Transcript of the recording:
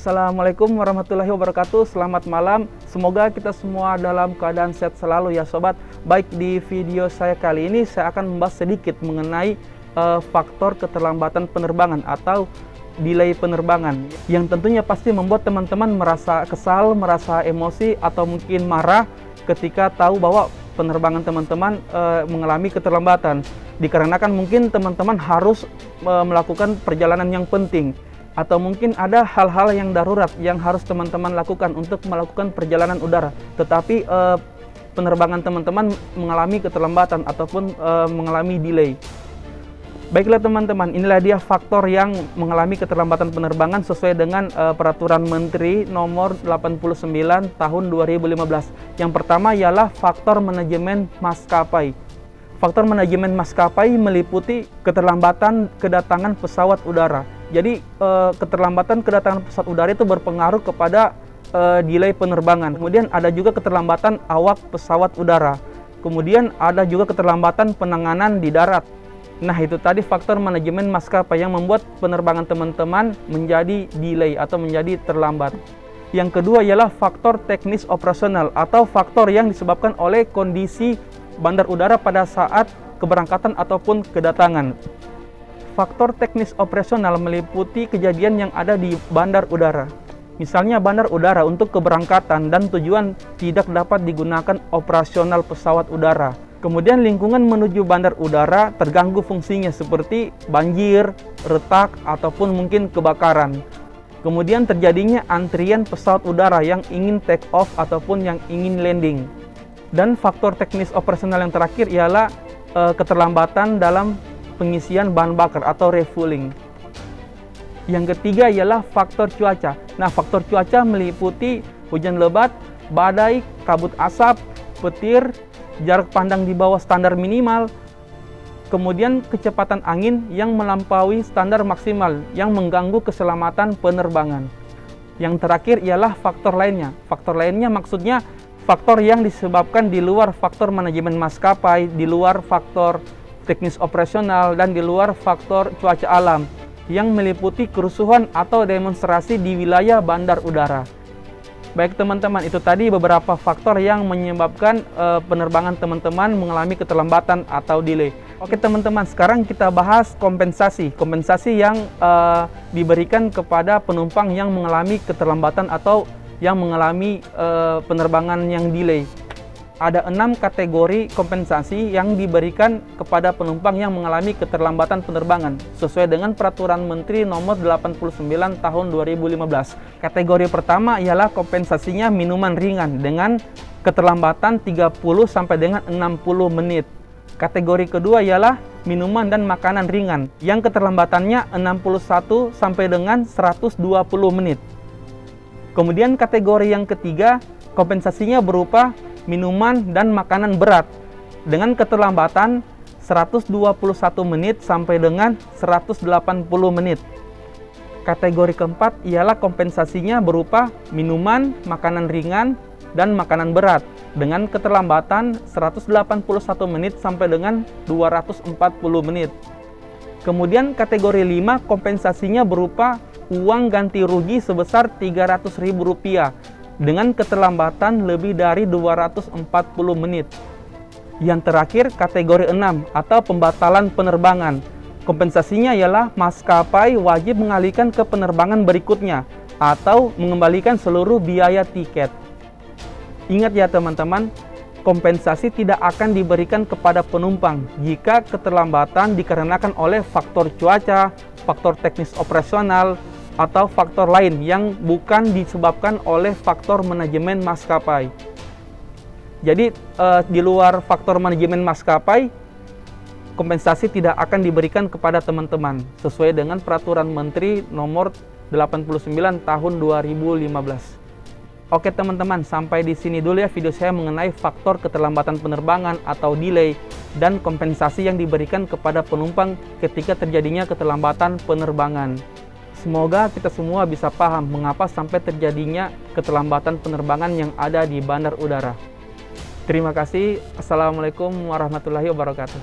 Assalamualaikum warahmatullahi wabarakatuh. Selamat malam. Semoga kita semua dalam keadaan sehat selalu ya sobat. Baik, di video saya kali ini saya akan membahas sedikit mengenai faktor keterlambatan penerbangan atau delay penerbangan yang tentunya pasti membuat teman-teman merasa kesal, merasa emosi atau mungkin marah ketika tahu bahwa penerbangan teman-teman mengalami keterlambatan. Dikarenakan mungkin teman-teman harus melakukan perjalanan yang penting, atau mungkin ada hal-hal yang darurat yang harus teman-teman lakukan untuk melakukan perjalanan udara, tetapi penerbangan teman-teman mengalami keterlambatan ataupun mengalami delay. Baiklah teman-teman, inilah dia faktor yang mengalami keterlambatan penerbangan sesuai dengan Peraturan Menteri Nomor 89 Tahun 2015. Yang pertama ialah faktor manajemen maskapai. Faktor manajemen maskapai meliputi keterlambatan kedatangan pesawat udara. Jadi keterlambatan kedatangan pesawat udara itu berpengaruh kepada delay penerbangan. Kemudian ada juga keterlambatan awak pesawat udara. Kemudian ada juga keterlambatan penanganan di darat. Nah, itu tadi faktor manajemen maskapai yang membuat penerbangan teman-teman menjadi delay atau menjadi terlambat. Yang kedua ialah faktor teknis operasional atau faktor yang disebabkan oleh kondisi bandar udara pada saat keberangkatan ataupun kedatangan. Faktor teknis operasional meliputi kejadian yang ada di bandar udara. Misalnya bandar udara untuk keberangkatan dan tujuan tidak dapat digunakan operasional pesawat udara. Kemudian lingkungan menuju bandar udara terganggu fungsinya seperti banjir, retak, ataupun mungkin kebakaran. Kemudian terjadinya antrian pesawat udara yang ingin take off ataupun yang ingin landing. Dan faktor teknis operasional yang terakhir ialah keterlambatan dalam pengisian bahan bakar atau refueling. Yang ketiga ialah faktor cuaca. Nah, faktor cuaca meliputi hujan lebat, badai, kabut asap, petir, jarak pandang di bawah standar minimal, kemudian kecepatan angin yang melampaui standar maksimal yang mengganggu keselamatan penerbangan. Yang terakhir ialah faktor lainnya. Faktor lainnya maksudnya faktor yang disebabkan di luar faktor manajemen maskapai, di luar faktor teknis operasional, dan di luar faktor cuaca alam yang meliputi kerusuhan atau demonstrasi di wilayah bandar udara. Baik teman-teman, itu tadi beberapa faktor yang menyebabkan penerbangan teman-teman mengalami keterlambatan atau delay. Oke teman-teman, sekarang kita bahas kompensasi. Kompensasi yang diberikan kepada penumpang yang mengalami keterlambatan atau yang mengalami penerbangan yang delay. Ada 6 kategori kompensasi yang diberikan kepada penumpang yang mengalami keterlambatan penerbangan sesuai dengan Peraturan Menteri Nomor 89 Tahun 2015. Kategori pertama ialah kompensasinya minuman ringan dengan keterlambatan 30 sampai dengan 60 menit. Kategori kedua ialah minuman dan makanan ringan yang keterlambatannya 61 sampai dengan 120 menit. Kemudian kategori yang ketiga, kompensasinya berupa minuman dan makanan berat dengan keterlambatan 121 menit sampai dengan 180 menit. Kategori keempat ialah kompensasinya berupa minuman, makanan ringan, dan makanan berat dengan keterlambatan 181 menit sampai dengan 240 menit. Kemudian kategori 5 kompensasinya berupa uang ganti rugi sebesar Rp300.000 dengan keterlambatan lebih dari 240 menit. Yang terakhir, kategori 6 atau pembatalan penerbangan. Kompensasinya ialah maskapai wajib mengalihkan ke penerbangan berikutnya atau mengembalikan seluruh biaya tiket. Ingat ya teman-teman, kompensasi tidak akan diberikan kepada penumpang jika keterlambatan dikarenakan oleh faktor cuaca, faktor teknis operasional, atau faktor lain yang bukan disebabkan oleh faktor manajemen maskapai. Jadi di luar faktor manajemen maskapai, kompensasi tidak akan diberikan kepada teman-teman sesuai dengan Peraturan Menteri Nomor 89 Tahun 2015. Oke teman-teman, sampai di sini dulu ya video saya mengenai faktor keterlambatan penerbangan atau delay dan kompensasi yang diberikan kepada penumpang ketika terjadinya keterlambatan penerbangan. Semoga kita semua bisa paham mengapa sampai terjadinya keterlambatan penerbangan yang ada di bandar udara. Terima kasih. Assalamualaikum warahmatullahi wabarakatuh.